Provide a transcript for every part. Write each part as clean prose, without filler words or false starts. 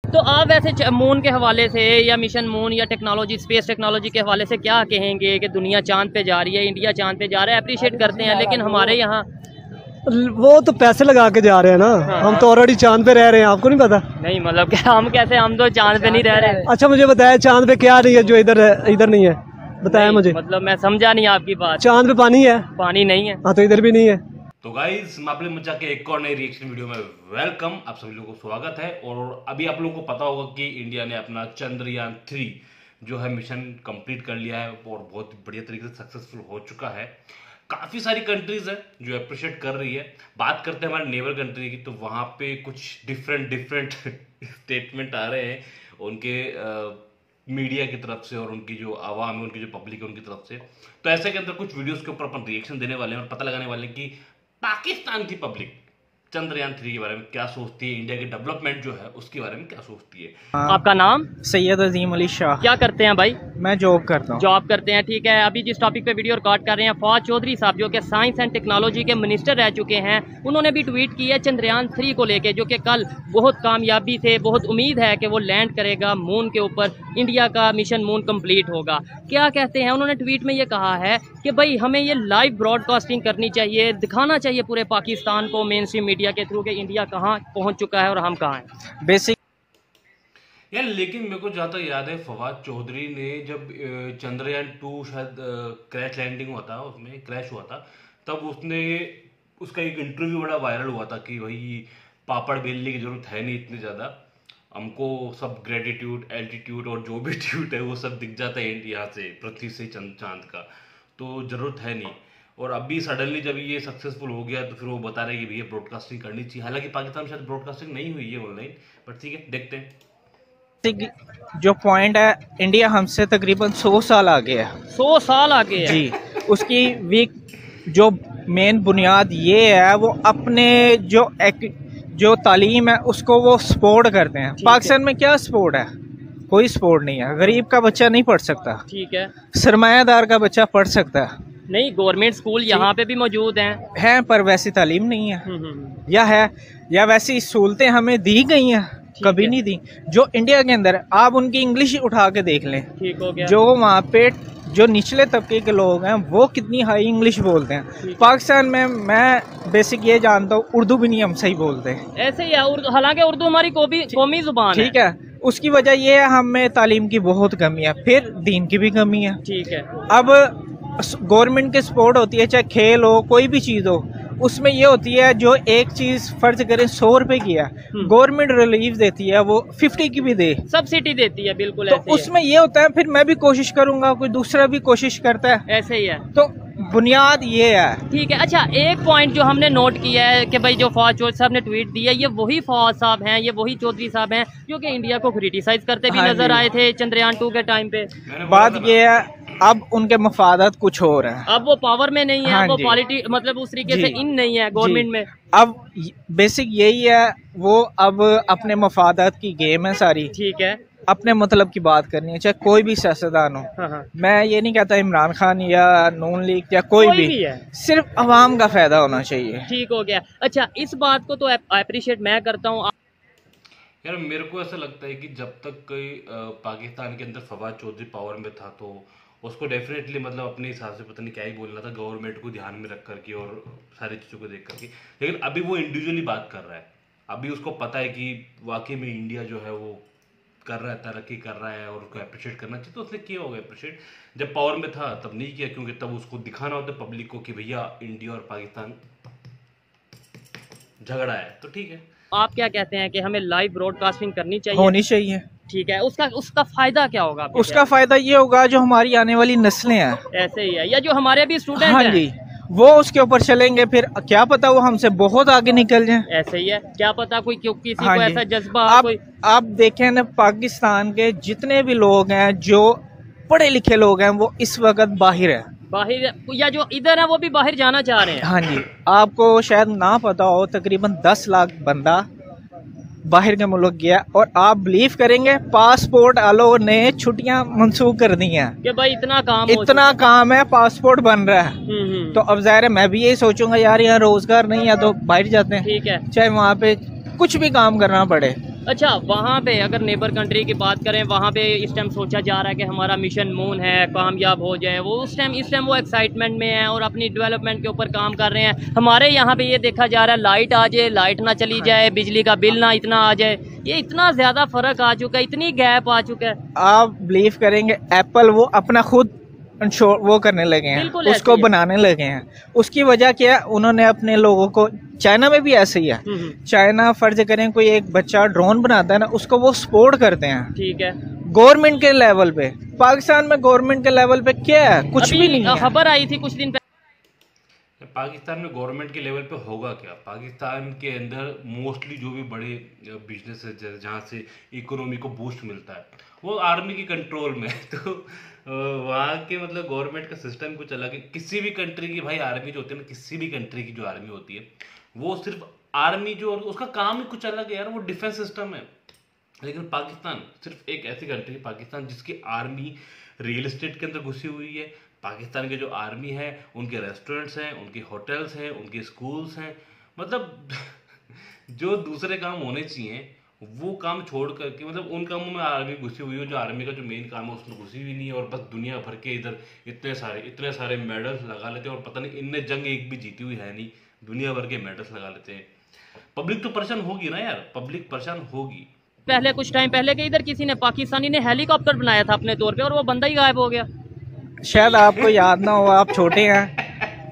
तो आप वैसे मून के हवाले से या मिशन मून या टेक्नोलॉजी, स्पेस टेक्नोलॉजी के हवाले से क्या कहेंगे कि दुनिया चांद पे जा रही है, इंडिया चांद पे जा रहा है, अप्रिशिएट करते हैं, लेकिन हमारे यहाँ वो तो पैसे लगा के जा रहे हैं ना। हाँ। हम तो ऑलरेडी चांद पे रह रहे हैं, आपको नहीं पता? नहीं मतलब क्या हम कैसे, हम तो चांद पे नहीं रह रहे। अच्छा मुझे बताया चांद पे क्या नहीं है जो इधर नहीं है, बताया मुझे। मतलब मैं समझा नहीं आपकी बात। चांद पे पानी है? पानी नहीं है। हाँ तो इधर भी नहीं है। तो गाइस मापले मचा के एक और नई रिएक्शन वीडियो में वेलकम, आप सभी लोगों को स्वागत है। और अभी आप लोगों को पता होगा कि इंडिया ने अपना चंद्रयान 3 जो है मिशन कंप्लीट कर लिया है और बहुत बढ़िया तरीके से सक्सेसफुल हो चुका है। काफ़ी सारी कंट्रीज है जो अप्रिशिएट कर रही है। बात करते हैं हमारे नेबर कंट्री की, तो वहाँ पे कुछ डिफरेंट स्टेटमेंट आ रहे हैं उनके मीडिया की तरफ से और उनकी जो आवाम है, उनकी जो पब्लिक है उनकी तरफ से। तो ऐसे के अंदर कुछ वीडियोस के ऊपर अपन रिएक्शन देने वाले हैं और पता लगाने वाले हैं कि पाकिस्तान की पब्लिक चंद्रयान 3 के बारे में क्या सोचती है, इंडिया के डेवलपमेंट जो है उसके बारे में क्या सोचती है। आपका नाम? सैयद अजीम अली शाह। क्या करते हैं भाई? मैं जॉब करता हूँ। जॉब करते हैं, ठीक है। अभी जिस टॉपिक पे वीडियो रिकॉर्ड कर रहे हैं, फवाद चौधरी साहब जो कि साइंस एंड टेक्नोलॉजी के मिनिस्टर रह चुके हैं, उन्होंने भी ट्वीट की है चंद्रयान 3 को लेके, जो कि कल बहुत कामयाबी से, बहुत उम्मीद है कि वो लैंड करेगा मून के ऊपर, इंडिया का मिशन मून कंप्लीट होगा। क्या कहते हैं उन्होंने ट्वीट में ये कहा है कि भाई हमें ये लाइव ब्रॉडकास्टिंग करनी चाहिए, दिखाना चाहिए पूरे पाकिस्तान को मेन स्ट्रीम मीडिया के थ्रू कि इंडिया कहाँ पहुंच चुका है और हम कहाँ हैं बेसिक यार। लेकिन मेरे को जहाँ तक याद है फवाद चौधरी ने जब चंद्रयान 2 शायद क्रैश लैंडिंग हुआ था, उसमें क्रैश हुआ था, तब उसका एक इंटरव्यू बड़ा वायरल हुआ था कि भाई पापड़ बेलने की जरूरत है नहीं इतनी ज़्यादा, हमको सब ग्रेटिट्यूड, एल्टीट्यूड और जो भी ट्यूट है वो सब दिख जाता है यहाँ से, पृथ्वी से चांद का, तो ज़रूरत है नहीं। और अभी सडनली जब ये सक्सेसफुल हो गया तो फिर वो बता रहे हैं कि भैया ब्रॉडकास्टिंग करनी चाहिए। हालांकि पाकिस्तान में शायद ब्रॉडकास्टिंग नहीं हुई है ऑनलाइन, बट ठीक है देखते हैं। जो पॉइंट है, इंडिया हमसे तकरीबन 100 साल आगे है। 100 साल आगे है जी। उसकी वीक जो मेन बुनियाद ये है, वो अपने जो तालीम है उसको वो सपोर्ट करते हैं। पाकिस्तान में क्या सपोर्ट है? कोई सपोर्ट नहीं है। गरीब का बच्चा नहीं पढ़ सकता, ठीक है। सरमायादार का बच्चा पढ़ सकता है। नहीं, गवर्नमेंट स्कूल यहाँ पे भी मौजूद हैं पर वैसी तालीम नहीं है। या वैसी सहूलतें हमें दी गई हैं, कभी नहीं दी। जो इंडिया के अंदर, आप उनकी इंग्लिश उठा के देख लें, ठीक हो गया। जो वहाँ पे जो निचले तबके के लोग हैं वो कितनी हाई इंग्लिश बोलते हैं। पाकिस्तान में मैं बेसिक ये जानता हूँ, उर्दू भी नहीं हम सही बोलते। ऐसे ही है, हालांकि उर्दू हमारी कौमी जुबान है, ठीक है। उसकी वजह ये है हमें तालीम की बहुत कमी है, फिर दीन की भी कमी है, ठीक है। अब गवर्नमेंट की सपोर्ट होती है, चाहे खेल हो, कोई भी चीज़ हो, उसमें ये होती है जो एक चीज़ फर्ज करें 100 रुपए की है, गवर्नमेंट रिलीफ देती है, वो 50 की भी दे, सब्सिडी देती है, बिल्कुल। तो उसमें ये होता है फिर मैं भी कोशिश करूंगा, कोई दूसरा भी कोशिश करता है, ऐसे ही है। तो बुनियाद ये है, ठीक है। अच्छा, एक पॉइंट जो हमने नोट किया है कि भाई जो फवाद चौधरी साहब ने ट्वीट दिया, ये वही फवाद साहब हैं, ये वही चौधरी साहब हैं जो कि इंडिया को क्रिटिसाइज करते भी नजर आए थे चंद्रयान 2 के टाइम पे। बात ये है, अब उनके मफादात कुछ हो रहे हैं, अब वो पावर में नहीं है, वो पॉलिटी मतलब उस तरीके से इन नहीं है गवर्नमेंट में। अब बेसिक यही है, वो अब अपने मफादात की गेम है सारी, ठीक है। अपने मतलब की बात करनी है, चाहे कोई भी सियासतदान हो। मैं ये नहीं कहता इमरान खान या नून लीग या कोई भी है, सिर्फ अवाम का फायदा होना चाहिए, ठीक हो गया। अच्छा, इस बात को तो अप्रिशिएट मैं करता हूँ यार। मेरे को ऐसा लगता है कि जब तक कोई पाकिस्तान के अंदर फवाद चौधरी पावर में था तो उसको डेफिनेटली मतलब अपने हिसाब से पता नहीं क्या ही बोलना था, गवर्नमेंट को ध्यान में रख करके और सारी चीज़ों को देख करके। लेकिन अभी वो इंडिविजुअली बात कर रहा है, अभी उसको पता है कि वाकई में इंडिया जो है वो कर रहा है, तरक्की कर रहा है और उसको अप्रिशिएट करना चाहिए, तो उसने किया होगा अप्रिशिएट। जब पावर में था तब नहीं किया, क्योंकि तब उसको दिखाना होता पब्लिक को कि भैया इंडिया और पाकिस्तान झगड़ा है, तो ठीक है। आप क्या कहते हैं कि हमें लाइव ब्रॉडकास्टिंग करनी चाहिए? होनी चाहिए, ठीक है। उसका फायदा क्या होगा? उसका फायदा ये होगा जो हमारी आने वाली नस्लें हैं, ऐसे ही है, या जो हमारे भी स्टूडेंट हैं जी, वो उसके ऊपर चलेंगे, फिर क्या पता वो हमसे बहुत आगे निकल जाएं। ऐसे ही है, क्या पता कोई किसी को ऐसा जज्बा। आप देखें ना, पाकिस्तान के जितने भी लोग हैं जो पढ़े लिखे लोग हैं, वो इस वक्त बाहर है, या जो इधर है वो भी बाहर जाना चाह रहे हैं। हाँ जी, आपको शायद ना पता हो, तकरीबन 10 लाख बंदा बाहर के मुल्क गया, और आप बिलीव करेंगे पासपोर्ट वालों ने छुट्टियां मंसूख कर दी हैं कि भाई इतना काम है, पासपोर्ट बन रहा है। तो अब ज़ाहिर है मैं भी यही सोचूंगा, यार यहाँ रोजगार नहीं है तो बाहर जाते हैं, ठीक है, चाहे वहाँ पे कुछ भी काम करना पड़े। अच्छा, वहाँ पे अगर नेबर कंट्री की बात करें, वहाँ पे इस टाइम सोचा जा रहा है कि हमारा मिशन मून है, कामयाब हो जाए वो। इस टाइम वो एक्साइटमेंट में है और अपनी डेवलपमेंट के ऊपर काम कर रहे हैं। हमारे यहाँ पे ये देखा जा रहा है लाइट आ जाए, लाइट ना चली जाए, बिजली का बिल ना इतना आ जाए। ये इतना ज़्यादा फ़र्क आ चुका है, इतनी गैप आ चुका है। आप बिलीव करेंगे, एप्पल वो अपना खुद वो करने लगे हैं, उसको बनाने लगे हैं। उसकी वजह क्या है, उन्होंने अपने लोगों को, चाइना में भी ऐसे ही है। चाइना फर्ज करें कोई एक बच्चा ड्रोन बनाता है ना, उसको वो सपोर्ट करते हैं, ठीक है, गवर्नमेंट के लेवल पे। पाकिस्तान में गवर्नमेंट के लेवल पे क्या है, कुछ भी नहीं है। खबर आई थी कुछ दिन पहले, पाकिस्तान में गवर्नमेंट के लेवल पे होगा क्या? पाकिस्तान के अंदर मोस्टली जो भी बड़े बिजनेस है जहाँ से इकोनॉमी को बूस्ट मिलता है, वो आर्मी की कंट्रोल में। तो वहाँ के मतलब गवर्नमेंट का सिस्टम कुछ अलग है। किसी भी कंट्री की भाई आर्मी जो होती है ना, किसी भी कंट्री की जो आर्मी होती है, वो सिर्फ आर्मी जो उसका काम ही कुछ अलग है यार, वो डिफेंस सिस्टम है। लेकिन पाकिस्तान सिर्फ एक ऐसी कंट्री है, पाकिस्तान, जिसकी आर्मी रियल एस्टेट के अंदर घुसी हुई है। पाकिस्तान के जो आर्मी है, उनके रेस्टोरेंट्स हैं, उनके होटल्स हैं, उनके स्कूल्स हैं, मतलब जो दूसरे काम होने चाहिए वो काम छोड़ करके, मतलब उन कामों में आर्मी घुसी हुई है। जो आर्मी का जो मेन काम है उसमें घुसी हुई नहीं है, और बस दुनिया भर के इधर इतने सारे मेडल्स लगा लेते हैं। और पता नहीं इनने जंग एक भी जीती हुई है नहीं, दुनिया भर के मेडल्स लगा लेते हैं। पब्लिक तो परेशान होगी ना यार, पब्लिक परेशान होगी। पहले कुछ टाइम पहले के इधर किसी ने, पाकिस्तानी ने हेलीकॉप्टर बनाया था अपने तौर पे, और वो बंदा ही गायब हो गया। शायद आपको याद ना हो, आप छोटे हैं।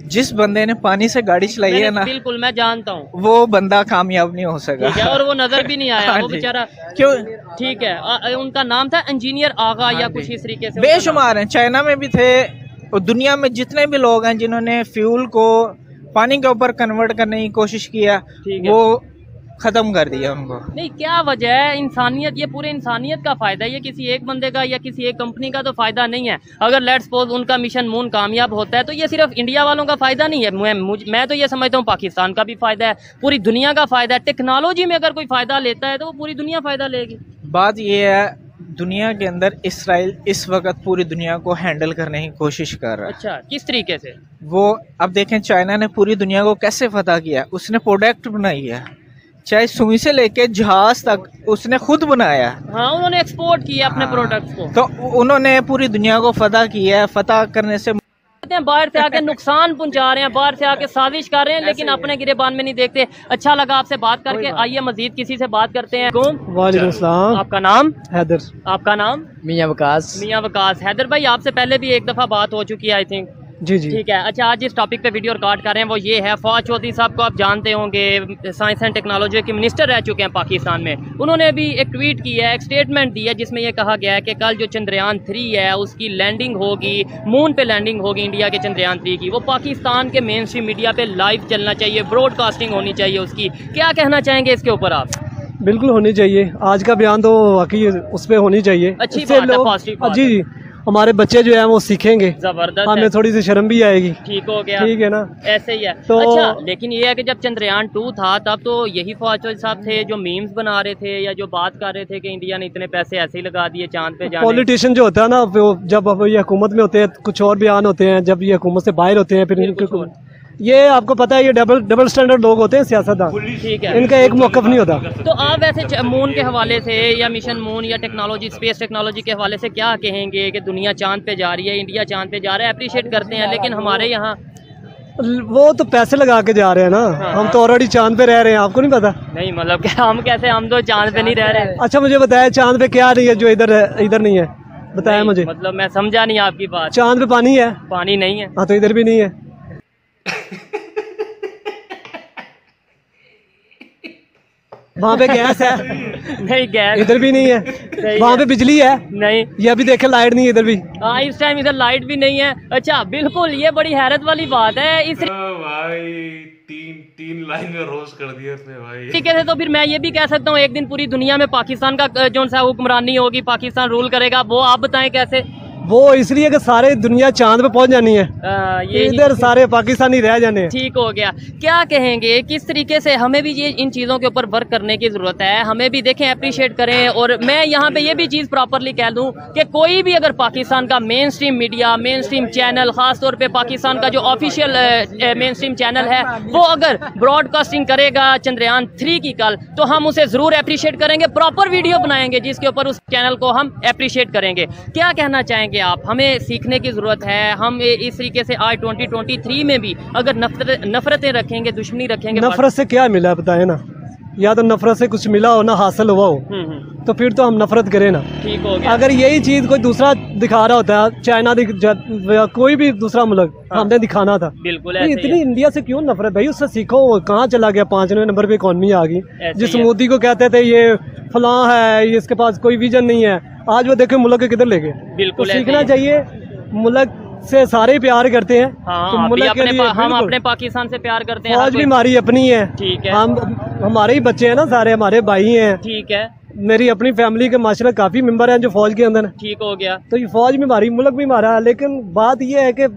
जिस बंदे ने पानी से गाड़ी चलाई है ना, बिल्कुल मैं जानता हूँ, वो बंदा कामयाब नहीं हो सका। ठीक है, और वो नजर भी नहीं आया। वो बेचारा क्यों? ठीक है, उनका नाम था इंजीनियर आगा या कुछ इस तरीके से। बेशुमार हैं, चाइना में भी थे, और दुनिया में जितने भी लोग हैं जिन्होंने फ्यूल को पानी के ऊपर कन्वर्ट करने की कोशिश किया, वो खत्म कर दिया उनको। नहीं, क्या वजह है? इंसानियत, ये पूरे इंसानियत का फायदा है, ये किसी एक बंदे का या किसी एक कंपनी का तो फायदा नहीं है। अगर लेट्स सपोज उनका मिशन मून कामयाब होता है तो ये सिर्फ इंडिया वालों का फायदा नहीं है। मैं तो ये समझता हूँ पाकिस्तान का भी फायदा है, पूरी दुनिया का फायदा है। टेक्नोलॉजी में अगर कोई फायदा लेता है तो वो पूरी दुनिया फायदा लेगी। बात ये है, दुनिया के अंदर इसराइल इस वक्त पूरी दुनिया को हैंडल करने की कोशिश कर रहा है। अच्छा, किस तरीके से? वो अब देखें, चाइना ने पूरी दुनिया को कैसे फतह किया। उसने प्रोडक्ट बनाई है, चाहे सुई से लेके जहाज तक उसने खुद बनाया। हाँ, उन्होंने एक्सपोर्ट किया अपने प्रोडक्ट्स को। तो उन्होंने पूरी दुनिया को फतह किया है। फतह करने से बाहर से आके नुकसान पहुंचा रहे हैं, बाहर से आके साजिश कर रहे हैं, लेकिन अपने गिरेबान में नहीं देखते। अच्छा लगा आपसे बात करके, आइए मजीद किसी से बात करते हैं। वालेकुम सलाम। आपका नाम? हैदर। आपका नाम? मियां वकास। मियां वकास। हैदर भाई, आपसे पहले भी एक दफा बात हो चुकी है आई थिंक। जी जी, ठीक है। अच्छा, आज जिस टॉपिक पे वीडियो रिकॉर्ड कर रहे हैं वो ये है, फवाद चौधरी साहब को आप जानते होंगे, साइंस एंड टेक्नोलॉजी के मिनिस्टर रह चुके हैं पाकिस्तान में। उन्होंने भी एक ट्वीट किया है, एक स्टेटमेंट दी है, जिसमें ये कहा गया है कि कल जो चंद्रयान 3 है उसकी लैंडिंग होगी, मून पे लैंडिंग होगी इंडिया के चंद्रयान 3 की। वो पाकिस्तान के मेन स्ट्रीम मीडिया पे लाइव चलना चाहिए, ब्रॉडकास्टिंग होनी चाहिए उसकी। क्या कहना चाहेंगे इसके ऊपर आप? बिल्कुल होनी चाहिए। आज का बयान तो वाकई उस पर होनी चाहिए। अच्छी बात है, पॉजिटिव बात। जी जी, हमारे बच्चे जो है वो सीखेंगे, जबरदस्त, हमें थोड़ी सी शर्म भी आएगी। ठीक हो गया, ठीक है ना, ऐसे ही है। तो अच्छा, लेकिन ये है कि जब चंद्रयान 2 था तब तो यही फवाद चौधरी साहब थे जो मीम्स बना रहे थे या जो बात कर रहे थे कि इंडिया ने इतने पैसे ऐसे ही लगा दिए चांद पे जाने। पॉलिटिशियन जो होता है ना, जब ये हुकूमत में होते हैं कुछ और बयान होते हैं, जब ये हुकूमत से बाहर होते हैं फिर ये आपको पता है, ये डबल स्टैंडर्ड लोग होते हैं सियासतदान। ठीक है, इनका एक मौकफ नहीं होता। तो आप वैसे मून के हवाले से या मिशन मून या टेक्नोलॉजी, स्पेस टेक्नोलॉजी के हवाले से क्या कहेंगे कि दुनिया चांद पे जा रही है, इंडिया चांद पे जा रहा है, अप्रिशिएट करते हैं, लेकिन हमारे यहाँ वो तो पैसे लगा के जा रहे हैं ना। हाँ, हम तो ऑलरेडी चांद पे रह रहे हैं, आपको नहीं पता? नहीं, मतलब कि हम कैसे, हम तो चांद पे नहीं रह रहे। अच्छा, मुझे बताया चांद पे क्या नहीं है जो इधर नहीं है, बताया मुझे। मतलब मैं समझा नहीं आपकी बात। चांद पे पानी है? पानी नहीं है। हाँ, तो इधर भी नहीं है। वहाँ पे गैस है? नहीं, गैस इधर भी नहीं है। वहाँ पे बिजली है? नहीं। ये अभी देखे लाइट नहीं है इधर भी। हाँ, इस टाइम इधर लाइट भी नहीं है। अच्छा, बिल्कुल, ये बड़ी हैरत वाली बात है। इस भाई तीन लाइन में रोस्ट कर दिया इसने भाई। ठीक है, तो फिर मैं ये भी कह सकता हूँ एक दिन पूरी दुनिया में पाकिस्तान का जो सा हुक्मरानी होगी, पाकिस्तान रूल करेगा, वो आप बताएं कैसे? वो इसलिए कि सारे दुनिया चांद पे पहुंच जानी है, इधर सारे पाकिस्तानी रह जाने। ठीक हो गया। क्या कहेंगे किस तरीके से हमें भी ये इन चीज़ों के ऊपर वर्क करने की ज़रूरत है, हमें भी देखें अप्रिशिएट करें। और मैं यहाँ पे ये भी चीज़ प्रॉपरली कह दूँ कि कोई भी अगर पाकिस्तान का main stream media, main stream channel, ख़ास तौर पर पाकिस्तान का जो ऑफिशियल मेन स्ट्रीम चैनल है, वो अगर ब्रॉडकास्टिंग करेगा चंद्रयान 3 की कल, तो हम उसे ज़रूर अप्रिशिएट करेंगे, प्रॉपर वीडियो बनाएंगे जिसके ऊपर उस चैनल को हम अप्रिशिएट करेंगे। क्या कहना चाहेंगे आप? हमें सीखने की ज़रूरत है। हम इस तरीके से आज 2023 में भी अगर नफरतें रखेंगे, दुश्मनी रखेंगे। नफरत से क्या मिला बताए ना, या तो नफरत से कुछ मिला हो ना हासिल हुआ हो, तो फिर तो हम नफरत करें ना। ठीक हो गया। अगर यही चीज़ कोई दूसरा दिखा रहा होता है, चाइना कोई भी दूसरा मुल्क, हमने दिखाना था। बिल्कुल तो इतनी इंडिया से क्यों नफरत भाई? उससे सीखो। कहाँ चला गया? 5वें नंबर पे इकॉनमी आ गई। जिस मोदी को कहते थे ये फलां है, इसके पास कोई विजन नहीं है, आज वो देखे मुल्क के किधर ले गए। बिल्कुल सीखना चाहिए। मुल्क से सारे प्यार करते हैं। हाँ, तो मुल्क के लिए हम अपने पाकिस्तान से प्यार करते हैं। फौज भी हमारी अपनी है। ठीक है। हम हमारे ही बच्चे हैं ना, सारे हमारे भाई हैं। ठीक है। मेरी अपनी फैमिली के माशाल्लाह काफी मेंबर हैं जो फौज के अंदर हैं। ठीक हो गया। तो ये फौज भी हमारी, मुल्क भी हमारा है। लेकिन बात ये है कि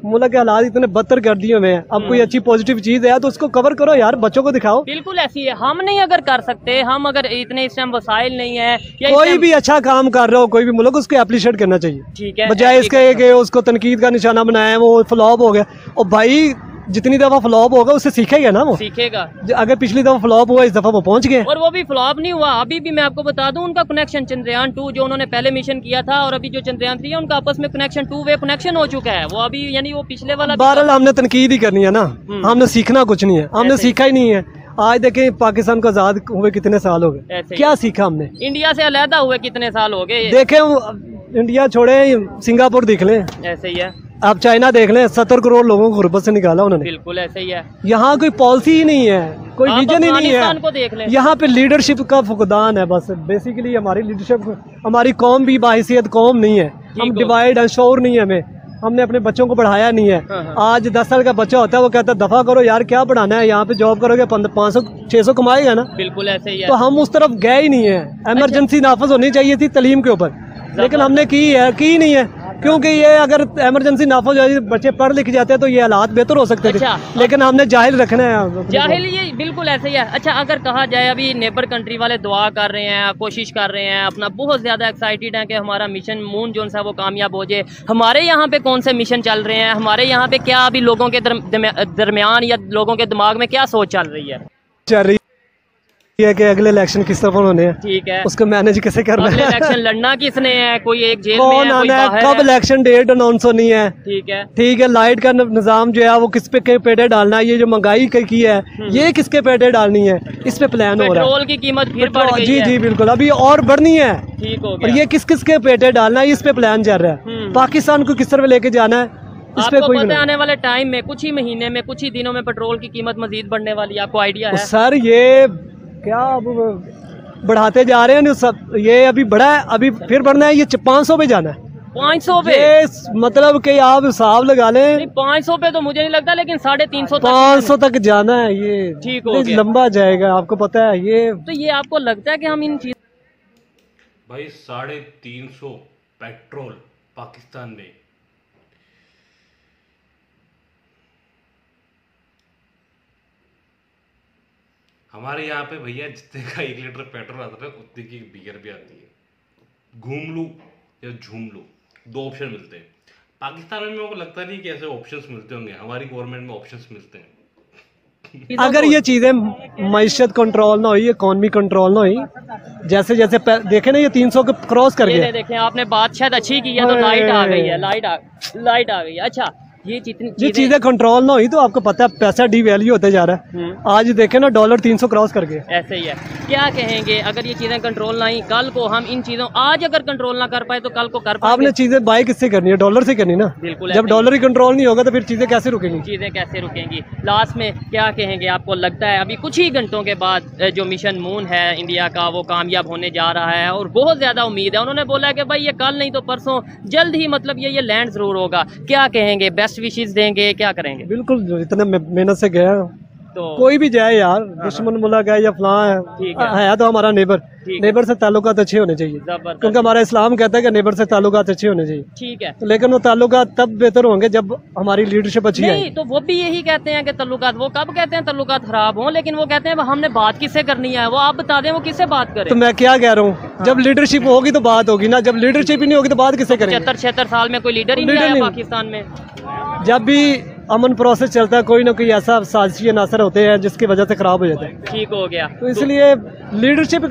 मुल्क के हालात इतने बदतर कर दिए हुए हैं। अब कोई अच्छी पॉजिटिव चीज है तो उसको कवर करो यार, बच्चों को दिखाओ। बिल्कुल ऐसी है। हम नहीं अगर कर सकते, हम अगर इतने इस टाइम वसाइल नहीं है, कोई भी अच्छा काम कर रहा हो, कोई भी मुल्क, उसको एप्रिशिएट करना चाहिए। ठीक है। बजाय इसके कि उसको तनकीद का निशाना बनाया, वो फ्लॉप हो गया। और भाई जितनी दफा फ्लॉप होगा उससे सीखेगा ना, वो सीखेगा। अगर पिछली दफा फ्लॉप हुआ, इस दफा वो पहुंच गए। और वो भी फ्लॉप नहीं हुआ। अभी भी मैं आपको बता दूं, उनका कनेक्शन चंद्रयान 2 जो उन्होंने पहले मिशन किया था और अभी जो चंद्रयान 3 है, उनका आपस में कनेक्शन 2 वे कनेक्शन हो चुका है। वो अभी यानी वो पिछले वाला। बहरहाल हमने तनकीद ही करनी है ना, हमने सीखना कुछ नहीं है, हमने सीखा ही नहीं है। आज देखें पाकिस्तान को आजाद हुए कितने साल हो गए, क्या सीखा हमने? इंडिया से अलहदा हुए कितने साल हो गए? देखें, इंडिया छोड़े, सिंगापुर देख लें, ऐसे ही है। आप चाइना देख लें, 70 करोड़ लोगों को गुर्बत से निकाला उन्होंने। बिल्कुल ऐसे ही है। यहाँ कोई पॉलिसी ही नहीं है, कोई विजन ही नहीं है। को देख लें। यहाँ पे लीडरशिप का फुकदान है बस। बेसिकली हमारी लीडरशिप, हमारी कौम भी बाहिसियत कौम नहीं है। हम डिवाइड एंड शोर नहीं है, हमने अपने बच्चों को बढ़ाया नहीं है। आज 10 साल का बच्चा होता है, वो कहता है दफा करो यार, क्या बढ़ाना है, यहाँ पे जॉब करोगे 500-600 कमाएगा ना। बिल्कुल ऐसे ही है। तो हम उस तरफ गए ही नहीं है। इमरजेंसी नाफज होनी चाहिए थी तालीम के ऊपर, लेकिन हमने की नहीं है। क्योंकि ये अगर इमरजेंसी नाफज हो, बच्चे पढ़ लिख जाते हैं तो ये हालात बेहतर हो सकते थे। लेकिन हमने जाहिल रखना है, जाहिल। ये बिल्कुल ऐसे ही है। अच्छा, अगर कहा जाए अभी नेबर कंट्री वाले दुआ कर रहे हैं, कोशिश कर रहे हैं, अपना बहुत ज्यादा एक्साइटेड है कि हमारा मिशन मून जो सा वो कामयाब हो जाए। हमारे यहाँ पे कौन से मिशन चल रहे हैं? हमारे यहाँ पे क्या अभी लोगों के दरमियान या लोगों के दिमाग में क्या सोच चल रही है? ये कि अगले इलेक्शन किस तरफ होने हैं। ठीक है। उसको मैनेज कैसे करना है? इलेक्शन लड़ना किसने है? कोई एक जेल कौन में है, कोई आना है, बाहर कब इलेक्शन डेट अनाउंस होनी है। ठीक है। ठीक है। लाइट का निजाम जो है वो किस पे पेटे डालना है, ये जो महंगाई की है ये किसके पेटे डालनी है, इस पे प्लान हो रहा है। पेट्रोल की कीमत फिर बढ़ गई है। जी बिल्कुल, अभी और बढ़नी है। ठीक हो गया। और ये किस के पेटे डालना है, इस पे प्लान चल रहा है। पाकिस्तान को किस तरह लेके जाना है, इस पे कोई पता है आने वाले टाइम में, कुछ ही महीने में, कुछ ही दिनों में पेट्रोल की कीमत मजीद बढ़ने वाली है? आपको आइडिया है? सर ये क्या अब बढ़ाते जा रहे हैं सब, ये अभी बढ़ा है, अभी फिर बढ़ना है, ये 500 पे जाना है। 500 पे? मतलब कि आप हिसाब लगा लें। 500 पे तो मुझे नहीं लगता, लेकिन 350 500 तक जाना है। ये ठीक हो गया। लंबा जाएगा, आपको पता है ये। तो ये आपको लगता है कि हम इन चीज भाई 350 पेट्रोल पाकिस्तान में, हमारे यहाँ पे भैया जितने का 1 लीटर पेट्रोल आता है उतने की बियर भी आती है। घूम लूँ या झूम लूँ, 2 ऑप्शन मिलते हैं। पाकिस्तान में मेरे को लगता नहीं कि ऐसे ऑप्शंस मिलते होंगे, हमारी गवर्नमेंट में ऑप्शंस मिलते हैं। अगर ये चीजें मईशत कंट्रोल ना हुई, इकॉनमी कंट्रोल ना हुई, जैसे जैसे देखे ना ये 300 को क्रॉस कर गया। देखें आपने बात शायद अच्छी की है, तो लाइट आ गई है, लाइट आ गई है। अच्छा, ये चीजें कंट्रोल ना हुई तो आपको पता है पैसा डिवैल्यू होते जा रहा है। आज देखे ना डॉलर 300 क्रॉस कर गए। ऐसे ही है। क्या कहेंगे अगर ये चीजें कंट्रोल ना हुई, कल को हम इन चीजों, आज अगर कंट्रोल ना कर पाए तो कल को कर पाए? आपने चीजें बाय किससे करनी है? डॉलर से करनी ना। बिल्कुल। जब डॉलर ही कंट्रोल नहीं होगा तो फिर चीजें कैसे रुकेंगी? चीजें कैसे रुकेंगी? लास्ट में क्या कहेंगे? आपको लगता है अभी कुछ ही घंटों के बाद जो मिशन मून है इंडिया का, वो कामयाब होने जा रहा है और बहुत ज्यादा उम्मीद है। उन्होंने बोला कि भाई ये कल नहीं तो परसों जल्द ही, मतलब ये लैंड जरूर होगा। क्या कहेंगे? बेस्ट विशेष देंगे, क्या करेंगे? बिल्कुल, इतने मेहनत से गया, तो कोई भी जाए यार, दुश्मन मुल्क है या फलां है तो हमारा नेबर से ताल्लुकात अच्छे होने चाहिए, क्योंकि हमारा इस्लाम कहता है कि नेबर से ताल्लुकात अच्छे होने चाहिए। ठीक है, लेकिन वो ताल्लुकात तब बेहतर होंगे जब हमारी लीडरशिप अच्छी है। तो वो भी यही कहते हैं कि ताल्लुकात, वो कब कहते हैं ताल्लुकात खराब हों, लेकिन वो कहते हैं हमने बात किससे करनी है, वो आप बता दें वो किससे बात करें। तो मैं क्या कह रहा हूँ, जब लीडरशिप होगी तो बात होगी ना, जब लीडरशिप ही नहीं होगी तो बात किससे करेंगे। 76 साल में कोई लीडर ही नहीं आया पाकिस्तान में। जब भी अमन प्रोसेस चलता है कोई ना कोई ऐसा साजिशी अनासर होते हैं जिसकी वजह से खराब हो जाता है। ठीक हो गया, तो इसलिए लीडरशिप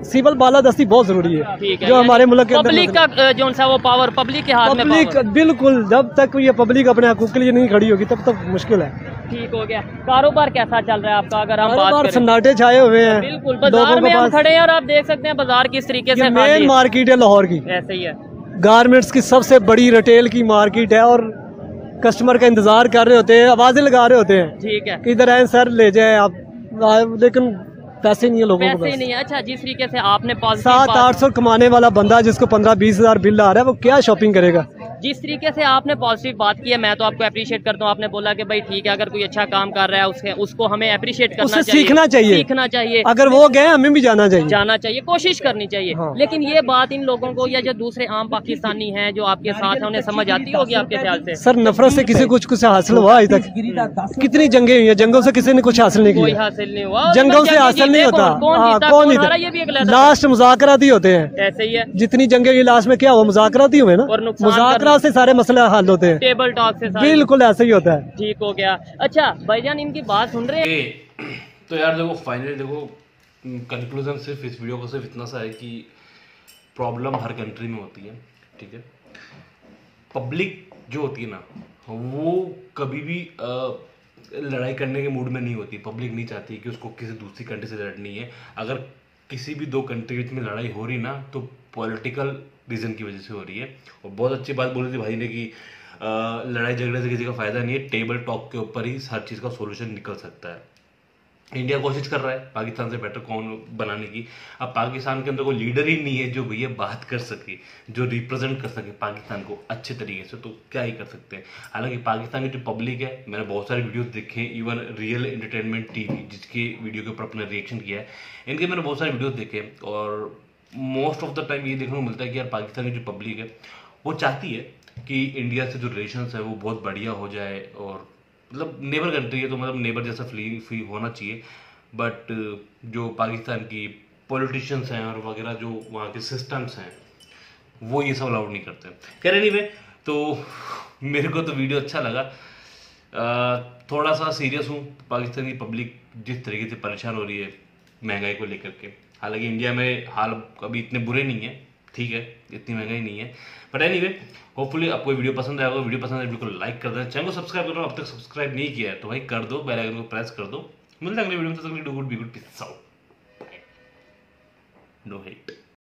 सिविल बालादस्ती बहुत जरूरी है। ठीक है, जो हमारे मुल्क के पब्लिक का जो सा वो पावर पब्लिक के हाथ में, पब्लिक बिल्कुल, जब तक ये पब्लिक अपने हकूक के लिए नहीं खड़ी होगी तब तक मुश्किल है। ठीक हो गया। कारोबार कैसा चल रहा है आपका, अगर हम बात करें? सन्नाटे छाए हुए हैं, बिल्कुल बाजार में हम खड़े हैं और आप देख सकते हैं बाजार किस तरीके से मेन मार्केट है लाहौर की, ऐसे ही है, गारमेंट्स की सबसे बड़ी रिटेल की मार्केट है और कस्टमर का इंतजार कर रहे होते हैं, आवाजें लगा रहे होते हैं। ठीक है, इधर आए सर ले जाए आप, लेकिन पैसे नहीं है लोगों को, पैसे नहीं है। अच्छा, जिस तरीके से आपने 700-800 कमाने वाला बंदा जिसको 15-20 हजार बिल आ रहा है वो क्या शॉपिंग करेगा। जिस तरीके से आपने पॉजिटिव बात की है, मैं तो आपको अप्रिशिएट करता हूँ। आपने बोला कि भाई ठीक है, अगर कोई अच्छा काम कर रहा है उसको हमें अप्रिशिएट करना चाहिए, सीखना चाहिए। अगर वो गए हमें भी जाना चाहिए, कोशिश करनी चाहिए। हाँ। लेकिन ये बात इन लोगों को या जो दूसरे आम पाकिस्तानी हैं जो आपके साथ हैं उन्हें समझ आती होगी आपके ख्याल से? सर, नफरत से किसी कुछ हासिल हुआ आज तक? कितनी जंगें हुई है, जंगों से किसी ने कुछ हासिल नहीं किया, कोई हासिल नहीं हुआ, जंगों से हासिल नहीं होता। कौन जीता? लास्ट मुज़ाकरात ही होते हैं, ऐसे ही है। जितनी जंगें हुई लास्ट में क्या हुआ, मुज़ाकरात ही हुए ना, मुज़ाकरात से सारे मसले हल होते हैं, टेबल टॉक से बिल्कुल ऐसा ही होता है। ठीक हो गया। अच्छा भाईजान, इनकी बात सुन रहे हैं? तो यार देखो, फाइनली देखो, कंक्लूजन सिर्फ इस वीडियो को सिर्फ इतना सा है कि प्रॉब्लम हर कंट्री में होती है, ठीक है। पब्लिक जो होती है ना, वो कभी भी लड़ाई करने के मूड में नहीं होती। पब्लिक नहीं चाहती कि उसको किसी दूसरी कंट्री से लड़नी है। अगर किसी भी दो कंट्री के बीच में लड़ाई हो रही ना, तो पॉलिटिकल रीज़न की वजह से हो रही है। और बहुत अच्छी बात बोली थी भाई ने कि लड़ाई झगड़े से किसी का फ़ायदा नहीं है, टेबल टॉक के ऊपर ही हर चीज़ का सोल्यूशन निकल सकता है। इंडिया कोशिश कर रहा है पाकिस्तान से बेटर कौन बनाने की। अब पाकिस्तान के अंदर कोई लीडर ही नहीं है जो भैया बात कर सके, जो रिप्रेजेंट कर सके पाकिस्तान को अच्छे तरीके से, तो क्या ही कर सकते हैं। हालांकि पाकिस्तान की जो पब्लिक है, मैंने बहुत सारे वीडियोस देखे, इवन रियल एंटरटेनमेंट टीवी जिसके वीडियो के ऊपर अपने रिएक्शन किया है, इनके मैंने बहुत सारे वीडियोस देखे और मोस्ट ऑफ द टाइम ये देखने को मिलता है कि यार पाकिस्तान की जो पब्लिक है वो चाहती है कि इंडिया से जो रिलेशंस है वो बहुत बढ़िया हो जाए, और मतलब नेबर कंट्री है तो मतलब नेबर जैसा फील होना चाहिए। बट जो पाकिस्तान की पॉलिटिशियंस हैं और वगैरह जो वहाँ के सिस्टम्स हैं वो ये सब अलाउड नहीं करते। खैर एनीवे, तो मेरे को तो वीडियो अच्छा लगा। थोड़ा सा सीरियस हूँ, पाकिस्तान की पब्लिक जिस तरीके से परेशान हो रही है महंगाई को लेकर के। हालांकि इंडिया में हाल अभी इतने बुरे नहीं है, ठीक है, इतनी महंगाई नहीं है। बट एनीवे, होपफुली आपको वीडियो पसंद आएगा। वीडियो पसंद है बिल्कुल लाइक कर दें, चैनल को सब्सक्राइब करो, अब तक सब्सक्राइब नहीं किया है तो भाई कर दो, बेल आइकन को प्रेस कर दो। मिलते हैं अगले वीडियो में, तब तक do good be good, peace out, no hate.